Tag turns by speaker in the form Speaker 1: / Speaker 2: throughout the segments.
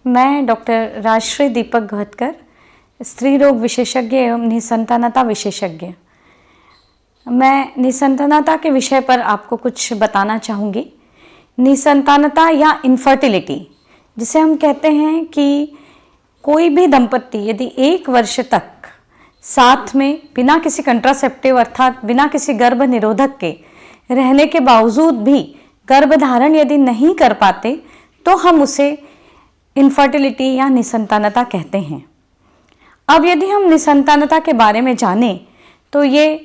Speaker 1: मैं डॉक्टर राजश्री दीपक गहतकर, स्त्री रोग विशेषज्ञ एवं निसंतानता विशेषज्ञ। मैं निसंतानता के विषय पर आपको कुछ बताना चाहूँगी। निसंतानता या इनफर्टिलिटी, जिसे हम कहते हैं कि कोई भी दंपत्ति यदि 1 वर्ष तक साथ में बिना किसी कंट्रासेप्टिव अर्थात बिना किसी गर्भ निरोधक के रहने के बावजूद भी गर्भधारण यदि नहीं कर पाते तो हम उसे इनफर्टिलिटी या निसंतानता कहते हैं। अब यदि हम निसंतानता के बारे में जानें तो ये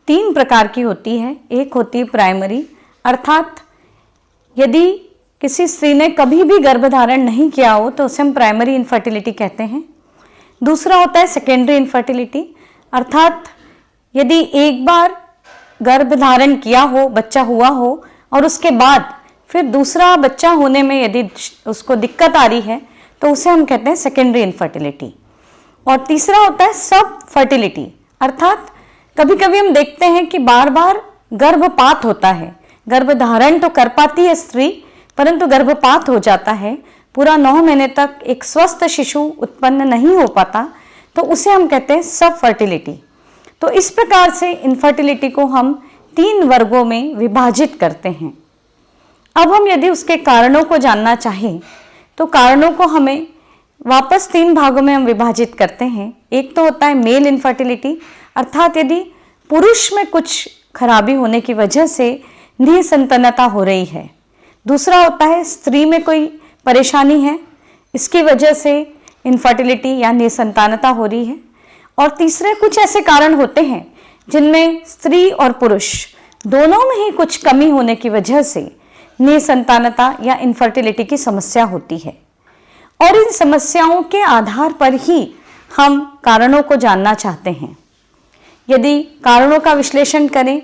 Speaker 1: 3 प्रकार की होती है। एक होती है प्राइमरी, अर्थात यदि किसी स्त्री ने कभी भी गर्भधारण नहीं किया हो तो उसे हम प्राइमरी इनफर्टिलिटी कहते हैं। दूसरा होता है सेकेंडरी इनफर्टिलिटी, अर्थात यदि एक बार गर्भधारण किया हो, बच्चा हुआ हो और उसके बाद फिर दूसरा बच्चा होने में यदि उसको दिक्कत आ रही है तो उसे हम कहते हैं सेकेंडरी इनफर्टिलिटी। और तीसरा होता है सब फर्टिलिटी, अर्थात कभी कभी हम देखते हैं कि बार बार गर्भपात होता है। गर्भधारण तो कर पाती है स्त्री, परंतु गर्भपात हो जाता है, पूरा 9 महीने तक एक स्वस्थ शिशु उत्पन्न नहीं हो पाता, तो उसे हम कहते हैं सब फर्टिलिटी। तो इस प्रकार से इनफर्टिलिटी को हम 3 वर्गों में विभाजित करते हैं। अब हम यदि उसके कारणों को जानना चाहें तो कारणों को हमें वापस 3 भागों में हम विभाजित करते हैं। एक तो होता है मेल इनफर्टिलिटी, अर्थात यदि पुरुष में कुछ खराबी होने की वजह से निसंतानता हो रही है। दूसरा होता है स्त्री में कोई परेशानी है, इसकी वजह से इनफर्टिलिटी या निसंतानता हो रही है। और तीसरे कुछ ऐसे कारण होते हैं जिनमें स्त्री और पुरुष दोनों में ही कुछ कमी होने की वजह से निसंतानता या इनफर्टिलिटी की समस्या होती है। और इन समस्याओं के आधार पर ही हम कारणों को जानना चाहते हैं। यदि कारणों का विश्लेषण करें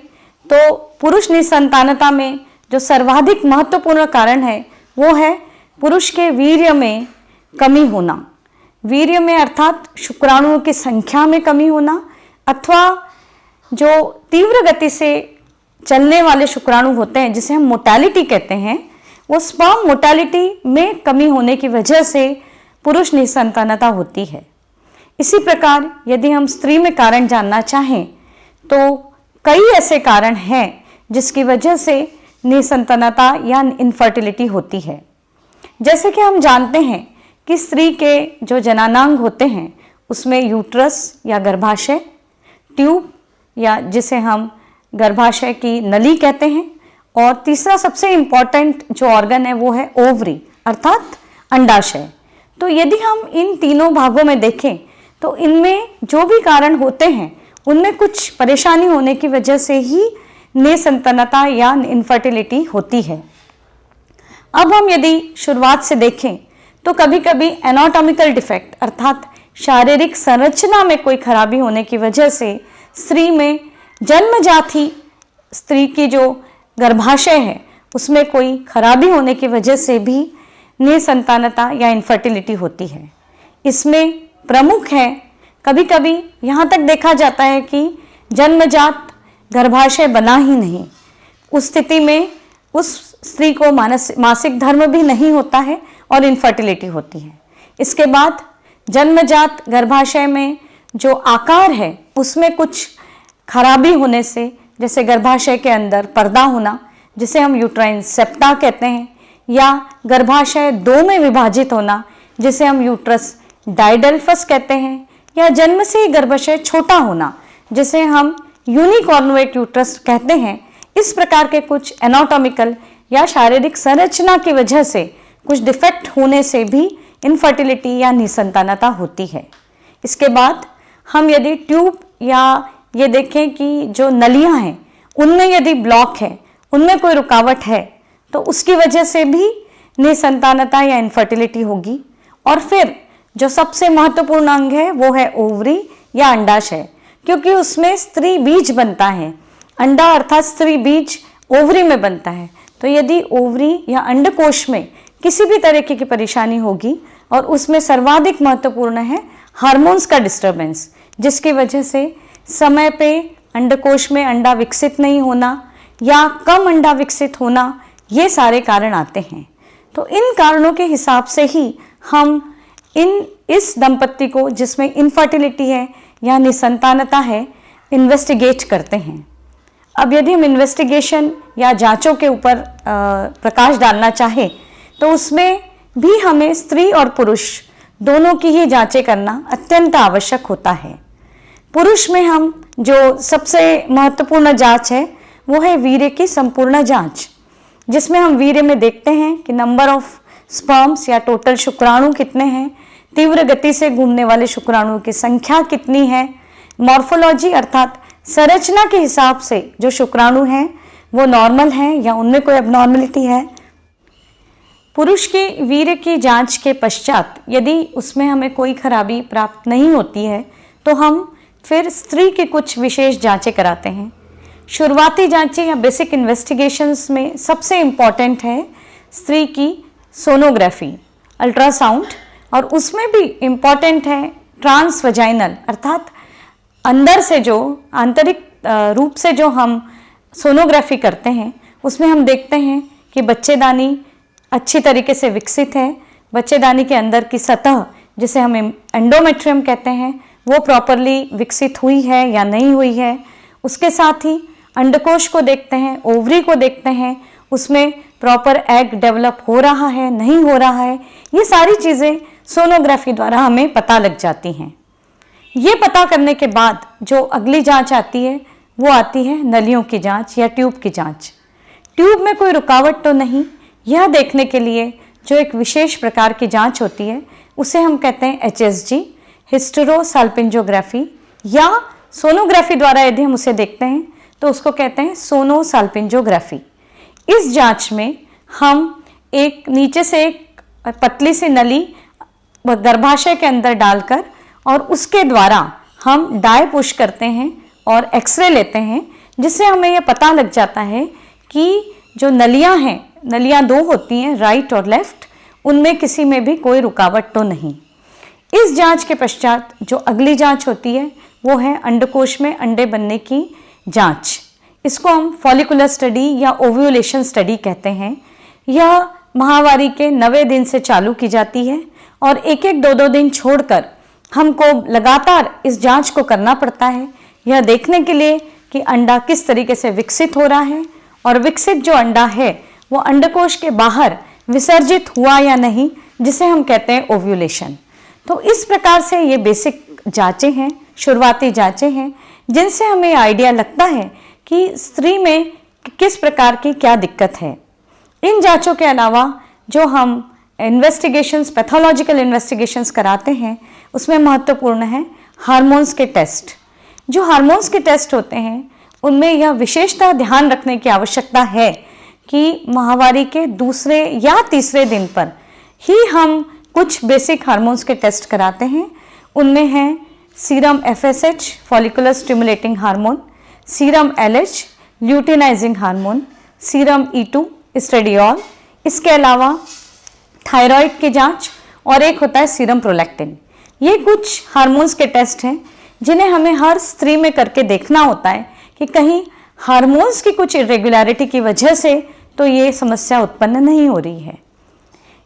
Speaker 1: तो पुरुष निसंतानता में जो सर्वाधिक महत्वपूर्ण कारण है वो है पुरुष के वीर्य में कमी होना। वीर्य में अर्थात शुक्राणुओं की संख्या में कमी होना, अथवा जो तीव्र गति से चलने वाले शुक्राणु होते हैं जिसे हम मोटालिटी कहते हैं, वो स्पर्म मोटालिटी में कमी होने की वजह से पुरुष निसंतानता होती है। इसी प्रकार यदि हम स्त्री में कारण जानना चाहें तो कई ऐसे कारण हैं जिसकी वजह से निसंतानता या इनफर्टिलिटी होती है। जैसे कि हम जानते हैं कि स्त्री के जो जननांग होते हैं उसमें यूट्रस या गर्भाशय, ट्यूब या जिसे हम गर्भाशय की नली कहते हैं, और तीसरा सबसे इम्पॉर्टेंट जो ऑर्गन है वो है ओवरी अर्थात अंडाशय। तो यदि हम इन तीनों भागों में देखें तो इनमें जो भी कारण होते हैं उनमें कुछ परेशानी होने की वजह से ही निसंतानता या इनफर्टिलिटी होती है। अब हम यदि शुरुआत से देखें तो कभी कभी एनाटॉमिकल डिफेक्ट अर्थात शारीरिक संरचना में कोई खराबी होने की वजह से स्त्री में जन्मजात ही स्त्री की जो गर्भाशय है उसमें कोई खराबी होने की वजह से भी निसंतानता या इनफर्टिलिटी होती है। इसमें प्रमुख है, कभी कभी यहाँ तक देखा जाता है कि जन्मजात गर्भाशय बना ही नहीं, उस स्थिति में उस स्त्री को मासिक धर्म भी नहीं होता है और इनफर्टिलिटी होती है। इसके बाद जन्मजात गर्भाशय में जो आकार है उसमें कुछ खराबी होने से, जैसे गर्भाशय के अंदर पर्दा होना जिसे हम यूट्राइन सेप्टा कहते हैं, या गर्भाशय 2 में विभाजित होना जिसे हम यूट्रस डाइडेल्फस कहते हैं, या जन्म से ही गर्भाशय छोटा होना जिसे हम यूनिकॉर्नुएट यूट्रस कहते हैं। इस प्रकार के कुछ एनाटॉमिकल या शारीरिक संरचना की वजह से कुछ डिफेक्ट होने से भी इनफर्टिलिटी या निसंतानता होती है। इसके बाद हम यदि ट्यूब या ये देखें कि जो नलियां हैं उनमें यदि ब्लॉक है, उनमें कोई रुकावट है, तो उसकी वजह से भी निसंतानता या इनफर्टिलिटी होगी। और फिर जो सबसे महत्वपूर्ण अंग है वो है ओवरी या अंडाशय, क्योंकि उसमें स्त्री बीज बनता है। अंडा अर्थात स्त्री बीज ओवरी में बनता है। तो यदि ओवरी या अंडकोश में किसी भी तरह की परेशानी होगी, और उसमें सर्वाधिक महत्वपूर्ण है हार्मोन्स का डिस्टर्बेंस, जिसकी वजह से समय पे अंडकोश में अंडा विकसित नहीं होना या कम अंडा विकसित होना, ये सारे कारण आते हैं। तो इन कारणों के हिसाब से ही हम इस दंपत्ति को जिसमें इनफर्टिलिटी है या निसंतानता है इन्वेस्टिगेट करते हैं। अब यदि हम इन्वेस्टिगेशन या जांचों के ऊपर प्रकाश डालना चाहें तो उसमें भी हमें स्त्री और पुरुष दोनों की ही जांचें करना अत्यंत आवश्यक होता है। पुरुष में हम जो सबसे महत्वपूर्ण जांच है वो है वीर्य की संपूर्ण जांच, जिसमें हम वीर्य में देखते हैं कि नंबर ऑफ स्पर्म्स या टोटल शुक्राणु कितने हैं, तीव्र गति से घूमने वाले शुक्राणुओं की संख्या कितनी है, मॉर्फोलॉजी अर्थात संरचना के हिसाब से जो शुक्राणु हैं वो नॉर्मल हैं या उनमें कोई एबनॉर्मलिटी है। पुरुष की वीर्य की जांच के पश्चात यदि उसमें हमें कोई खराबी प्राप्त नहीं होती है तो हम फिर स्त्री की कुछ विशेष जांचें कराते हैं। शुरुआती जांचें या बेसिक इन्वेस्टिगेशंस में सबसे इम्पॉर्टेंट है स्त्री की सोनोग्राफी, अल्ट्रासाउंड, और उसमें भी इम्पॉर्टेंट है ट्रांसवजाइनल अर्थात अंदर से जो आंतरिक रूप से जो हम सोनोग्राफी करते हैं उसमें हम देखते हैं कि बच्चेदानी अच्छी तरीके से विकसित है, बच्चेदानी के अंदर की सतह जिसे हम एंडोमेट्रियम कहते हैं वो प्रॉपरली विकसित हुई है या नहीं हुई है। उसके साथ ही अंडकोश को देखते हैं, ओवरी को देखते हैं, उसमें प्रॉपर एग डेवलप हो रहा है नहीं हो रहा है। ये सारी चीज़ें सोनोग्राफी द्वारा हमें पता लग जाती हैं। ये पता करने के बाद जो अगली जांच आती है वो आती है नलियों की जांच या ट्यूब की जांच। ट्यूब में कोई रुकावट तो नहीं, यह देखने के लिए जो एक विशेष प्रकार की जांच होती है उसे हम कहते हैं HSG, हिस्टेरोसाल्पिंजोग्राफी, या सोनोग्राफी द्वारा यदि हम उसे देखते हैं तो उसको कहते हैं सोनोसाल्पिंजोग्राफी। इस जांच में हम एक नीचे से एक पतली सी नली गर्भाशय के अंदर डालकर और उसके द्वारा हम डाई पुश करते हैं और एक्सरे लेते हैं, जिससे हमें यह पता लग जाता है कि जो नलियां हैं, नलियां दो होती हैं राइट और लेफ्ट, उनमें किसी में भी कोई रुकावट तो नहीं। इस जांच के पश्चात जो अगली जांच होती है वो है अंडकोश में अंडे बनने की जांच। इसको हम फॉलिकुलर स्टडी या ओव्यूलेशन स्टडी कहते हैं। यह माहवारी के 90 दिन से चालू की जाती है और एक एक दो दिन छोड़कर हमको लगातार इस जांच को करना पड़ता है, यह देखने के लिए कि अंडा किस तरीके से विकसित हो रहा है और विकसित जो अंडा है वो अंडकोश के बाहर विसर्जित हुआ या नहीं, जिसे हम कहते हैं ओव्यूलेशन। तो इस प्रकार से ये बेसिक जांचें हैं, शुरुआती जांचें हैं, जिनसे हमें आइडिया लगता है कि स्त्री में किस प्रकार की क्या दिक्कत है। इन जांचों के अलावा जो हम इन्वेस्टिगेशंस, पैथोलॉजिकल इन्वेस्टिगेशंस कराते हैं उसमें महत्वपूर्ण है हार्मोन्स के टेस्ट। जो हार्मोन्स के टेस्ट होते हैं उनमें यह विशेषता ध्यान रखने की आवश्यकता है कि माहवारी के दूसरे या तीसरे दिन पर ही हम कुछ बेसिक हार्मोन्स के टेस्ट कराते हैं। उनमें हैं serum FSH, follicular stimulating hormone, serum LH, luteinizing hormone, serum E2, एस्ट्रेडियोल, इसके अलावा थायराइड की जांच, और एक होता है सीरम प्रोलैक्टिन। ये कुछ हार्मोन्स के टेस्ट हैं जिन्हें हमें हर स्त्री में करके देखना होता है कि कहीं हार्मोन्स की कुछ इरेगुलरिटी की वजह से तो ये समस्या उत्पन्न नहीं हो रही है।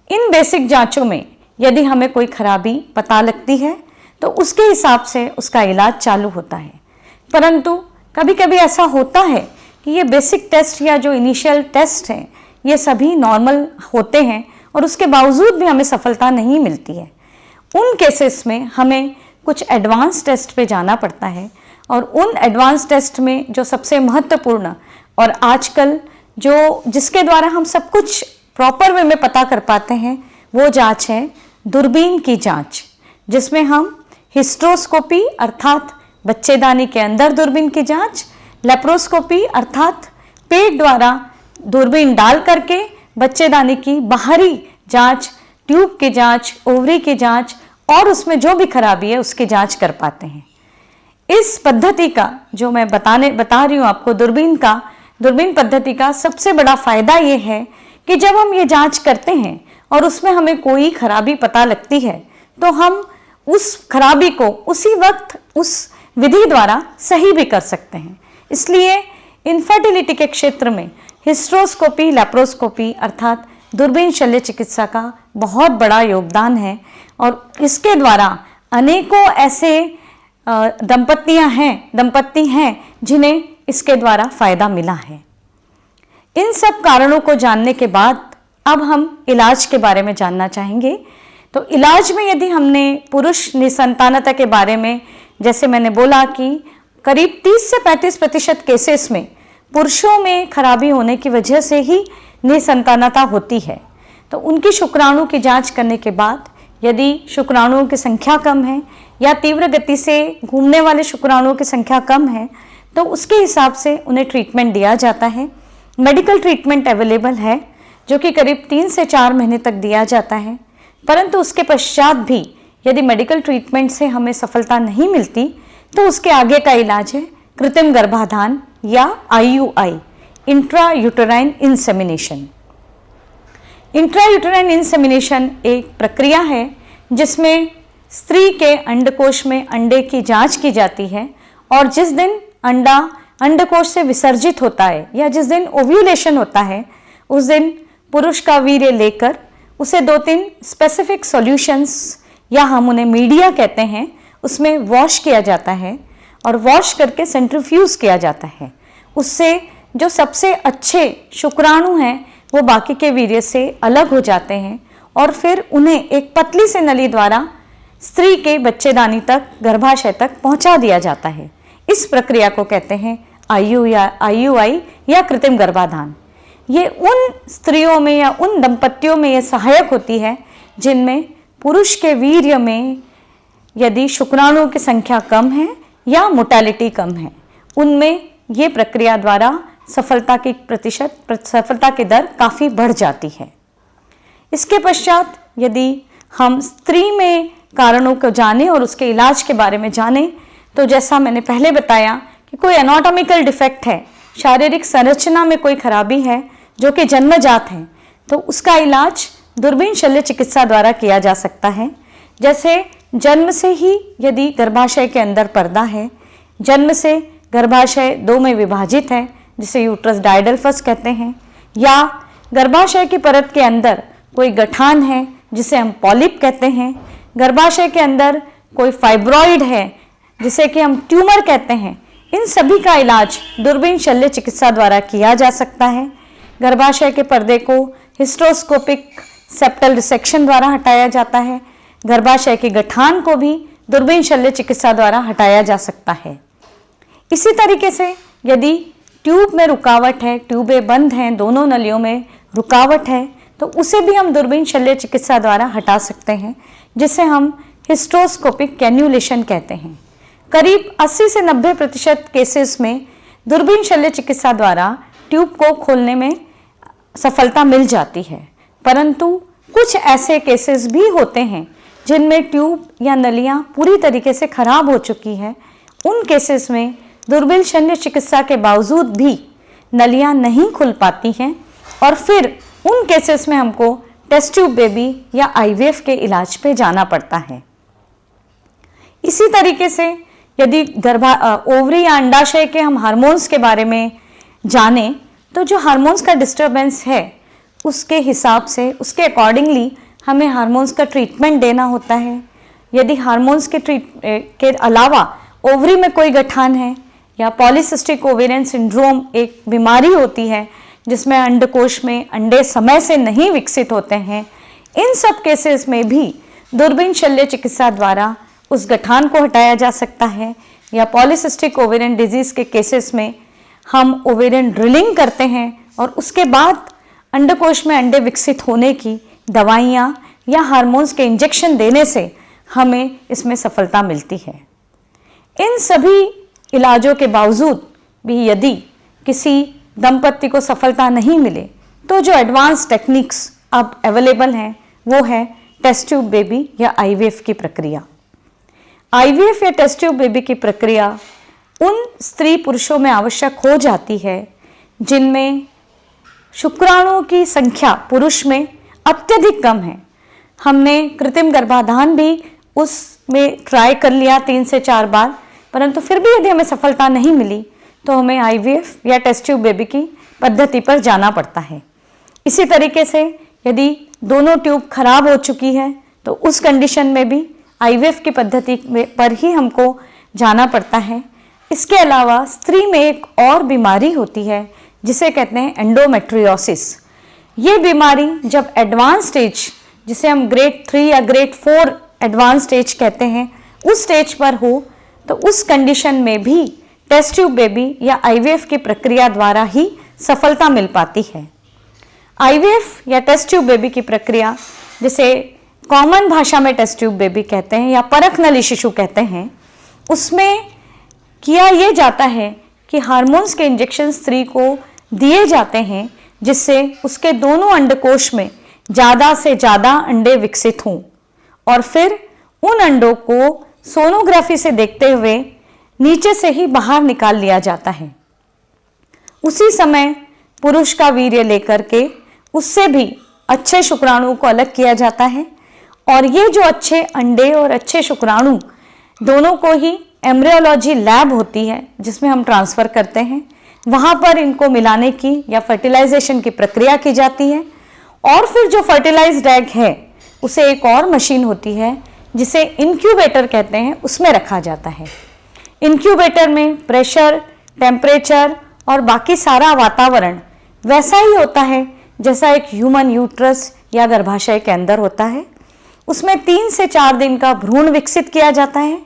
Speaker 1: इन बेसिक जांचों में यदि हमें कोई खराबी पता लगती है तो उसके हिसाब से उसका इलाज चालू होता है। परंतु कभी कभी ऐसा होता है कि ये बेसिक टेस्ट या जो इनिशियल टेस्ट हैं ये सभी नॉर्मल होते हैं और उसके बावजूद भी हमें सफलता नहीं मिलती है। उन केसेस में हमें कुछ एडवांस टेस्ट पे जाना पड़ता है और उन एडवांस टेस्ट में जो सबसे महत्वपूर्ण और आजकल जो जिसके द्वारा हम सब कुछ प्रॉपर वे में पता कर पाते हैं वो जांच है दूरबीन की जांच, जिसमें हम हिस्ट्रोस्कोपी अर्थात बच्चेदानी के अंदर दूरबीन की जांच, लेप्रोस्कोपी अर्थात पेट द्वारा दूरबीन डाल करके बच्चेदानी की बाहरी जांच, ट्यूब की जांच, ओवरी की जांच और उसमें जो भी खराबी है उसकी जांच कर पाते हैं। इस पद्धति का जो मैं बता रही हूँ आपको, दूरबीन पद्धति का सबसे बड़ा फायदा ये है कि जब हम ये जांच करते हैं और उसमें हमें कोई खराबी पता लगती है तो हम उस खराबी को उसी वक्त उस विधि द्वारा सही भी कर सकते हैं। इसलिए इनफर्टिलिटी के क्षेत्र में हिस्ट्रोस्कोपी, लेप्रोस्कोपी अर्थात दूरबीन शल्य चिकित्सा का बहुत बड़ा योगदान है और इसके द्वारा अनेकों ऐसे दंपत्ति हैं जिन्हें इसके द्वारा फायदा मिला है। इन सब कारणों को जानने के बाद अब हम इलाज के बारे में जानना चाहेंगे। तो इलाज में यदि हमने पुरुष निसंतानता के बारे में, जैसे मैंने बोला कि करीब 30 से 35% केसेस में पुरुषों में खराबी होने की वजह से ही निसंतानता होती है। तो उनकी शुक्राणु की जांच करने के बाद यदि शुक्राणुओं की संख्या कम है या तीव्र गति से घूमने वाले शुक्राणुओं की संख्या कम है तो उसके हिसाब से उन्हें ट्रीटमेंट दिया जाता है। मेडिकल ट्रीटमेंट अवेलेबल है जो कि करीब 3 से 4 महीने तक दिया जाता है, परंतु उसके पश्चात भी यदि मेडिकल ट्रीटमेंट से हमें सफलता नहीं मिलती तो उसके आगे का इलाज है कृत्रिम गर्भाधान या IUI, intra uterine insemination. Intra uterine insemination एक प्रक्रिया है जिसमें स्त्री के अंडकोश में अंडे की जांच की जाती है और जिस दिन अंडा अंडकोश से विसर्जित होता है या जिस दिन ओव्यूलेशन होता है उस दिन पुरुष का वीर्य लेकर उसे 2-3 स्पेसिफिक सॉल्यूशंस या हम उन्हें मीडिया कहते हैं उसमें वॉश किया जाता है और वॉश करके सेंट्रीफ्यूज किया जाता है। उससे जो सबसे अच्छे शुक्राणु हैं वो बाकी के वीर्य से अलग हो जाते हैं और फिर उन्हें एक पतली सी नली द्वारा स्त्री के बच्चेदानी तक, गर्भाशय तक पहुंचा दिया जाता है। इस प्रक्रिया को कहते हैं IUI या कृत्रिम गर्भाधान। ये उन स्त्रियों में या उन दंपत्तियों में ये सहायक होती है जिनमें पुरुष के वीर्य में यदि शुक्राणुओं की संख्या कम है या मोटालिटी कम है, उनमें ये प्रक्रिया द्वारा सफलता की दर काफ़ी बढ़ जाती है। इसके पश्चात यदि हम स्त्री में कारणों को जानें और उसके इलाज के बारे में जानें तो जैसा मैंने पहले बताया कि कोई एनाटॉमिकल डिफेक्ट है, शारीरिक संरचना में कोई खराबी है जो कि जन्मजात है, तो उसका इलाज दूरबीन शल्य चिकित्सा द्वारा किया जा सकता है। जैसे जन्म से ही यदि गर्भाशय के अंदर पर्दा है, जन्म से गर्भाशय 2 में विभाजित है जिसे यूट्रस डायडल्फस कहते हैं, या गर्भाशय की परत के अंदर कोई गठान है जिसे हम पॉलिप कहते हैं, गर्भाशय के अंदर कोई फाइब्रॉइड है जिसे कि हम ट्यूमर कहते हैं, इन सभी का इलाज दूरबीन शल्य चिकित्सा द्वारा किया जा सकता है। गर्भाशय के पर्दे को हिस्ट्रोस्कोपिक सेप्टल रिसेक्शन द्वारा हटाया जाता है। गर्भाशय के गठान को भी दूरबीन शल्य चिकित्सा द्वारा हटाया जा सकता है। इसी तरीके से यदि ट्यूब में रुकावट है, ट्यूबें बंद हैं, दोनों नलियों में रुकावट है, तो उसे भी हम दूरबीन शल्य चिकित्सा द्वारा हटा सकते हैं, जिसे हम हिस्ट्रोस्कोपिक कैन्युलेशन कहते हैं। करीब 80 से 90% केसेस में दूरबीन शल्य चिकित्सा द्वारा ट्यूब को खोलने में सफलता मिल जाती है, परंतु कुछ ऐसे केसेस भी होते हैं जिनमें ट्यूब या नलियां पूरी तरीके से खराब हो चुकी है। उन केसेस में दूरबीन शल्य चिकित्सा के बावजूद भी नलियां नहीं खुल पाती हैं और फिर उन केसेस में हमको टेस्ट ट्यूब बेबी या IVF के इलाज पे जाना पड़ता है। इसी तरीके से यदि ओवरी या अंडाशय के हम हार्मोन्स के बारे में जानें तो जो हार्मोन्स का डिस्टर्बेंस है उसके हिसाब से, उसके अकॉर्डिंगली हमें हार्मोन्स का ट्रीटमेंट देना होता है। यदि हार्मोन्स के अलावा ओवरी में कोई गठान है या पॉलीसिस्टिक ओवेरियन सिंड्रोम एक बीमारी होती है जिसमें अंडकोश में अंडे समय से नहीं विकसित होते हैं, इन सब केसेस में भी दूरबीन शल्य चिकित्सा द्वारा उस गठान को हटाया जा सकता है। या पॉलीसिस्टिक ओवेरियन डिजीज़ के केसेस में हम ओवेरियन ड्रिलिंग करते हैं और उसके बाद अंडकोश में अंडे विकसित होने की दवाइयाँ या हार्मोन्स के इंजेक्शन देने से हमें इसमें सफलता मिलती है। इन सभी इलाजों के बावजूद भी यदि किसी दंपत्ति को सफलता नहीं मिले तो जो एडवांस टेक्निक्स अब अवेलेबल हैं वो है टेस्ट ट्यूब बेबी या IVF की प्रक्रिया। IVF या टेस्ट ट्यूब बेबी की प्रक्रिया उन स्त्री पुरुषों में आवश्यक हो जाती है जिनमें शुक्राणुओं की संख्या पुरुष में अत्यधिक कम है। हमने कृत्रिम गर्भाधान भी उसमें ट्राई कर लिया 3 से 4 बार, परंतु फिर भी यदि हमें सफलता नहीं मिली तो हमें IVF या टेस्ट ट्यूब बेबी की पद्धति पर जाना पड़ता है। इसी तरीके से यदि दोनों ट्यूब खराब हो चुकी है तो उस कंडीशन में भी आईवीएफ की पद्धति पर ही हमको जाना पड़ता है। इसके अलावा स्त्री में एक और बीमारी होती है जिसे कहते हैं एंडोमेट्रियोसिस। ये बीमारी जब एडवांस स्टेज, जिसे हम ग्रेड 3 या ग्रेड 4 एडवांस स्टेज कहते हैं, उस स्टेज पर हो तो उस कंडीशन में भी टेस्ट ट्यूब बेबी या आईवीएफ की प्रक्रिया द्वारा ही सफलता मिल पाती है। आईवीएफ या टेस्ट ट्यूब बेबी की प्रक्रिया, जिसे कॉमन भाषा में टेस्ट ट्यूब बेबी कहते हैं या परख नली शिशु कहते हैं, उसमें किया ये जाता है कि हार्मोन्स के इंजेक्शन स्त्री को दिए जाते हैं जिससे उसके दोनों अंडकोश में ज़्यादा से ज़्यादा अंडे विकसित हों और फिर उन अंडों को सोनोग्राफी से देखते हुए नीचे से ही बाहर निकाल लिया जाता है। उसी समय पुरुष का वीर्य लेकर के उससे भी अच्छे शुक्राणुओं को अलग किया जाता है और ये जो अच्छे अंडे और अच्छे शुक्राणु दोनों को ही एम्ब्रियोलॉजी लैब होती है जिसमें हम ट्रांसफ़र करते हैं, वहाँ पर इनको मिलाने की या फर्टिलाइजेशन की प्रक्रिया की जाती है और फिर जो फर्टिलाइज्ड एग है उसे एक और मशीन होती है जिसे इनक्यूबेटर कहते हैं, उसमें रखा जाता है। इनक्यूबेटर में प्रेशर, टेम्परेचर और बाकी सारा वातावरण वैसा ही होता है जैसा एक ह्यूमन यूट्रस या गर्भाशय के अंदर होता है। उसमें 3 से 4 दिन का भ्रूण विकसित किया जाता है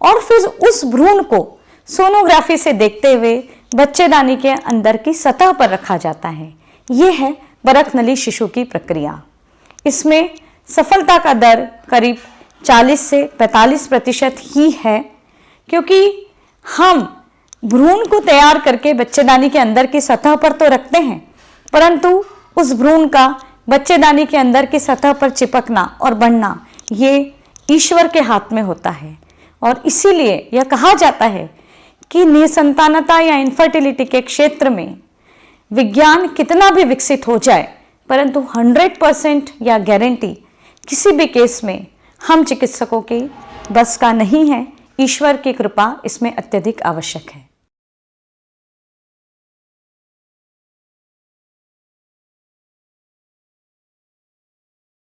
Speaker 1: और फिर उस भ्रूण को सोनोग्राफी से देखते हुए बच्चेदानी के अंदर की सतह पर रखा जाता है। ये है परख नली शिशु की प्रक्रिया। इसमें सफलता का दर करीब 40 से 45% ही है, क्योंकि हम भ्रूण को तैयार करके बच्चेदानी के अंदर की सतह पर तो रखते हैं, परंतु उस भ्रूण का बच्चेदानी के अंदर की सतह पर चिपकना और बढ़ना ये ईश्वर के हाथ में होता है। और इसीलिए यह कहा जाता है कि निसंतानता या इनफर्टिलिटी के क्षेत्र में विज्ञान कितना भी विकसित हो जाए, परंतु 100% या गारंटी किसी भी केस में हम चिकित्सकों के बस का नहीं है। ईश्वर की कृपा इसमें अत्यधिक आवश्यक है।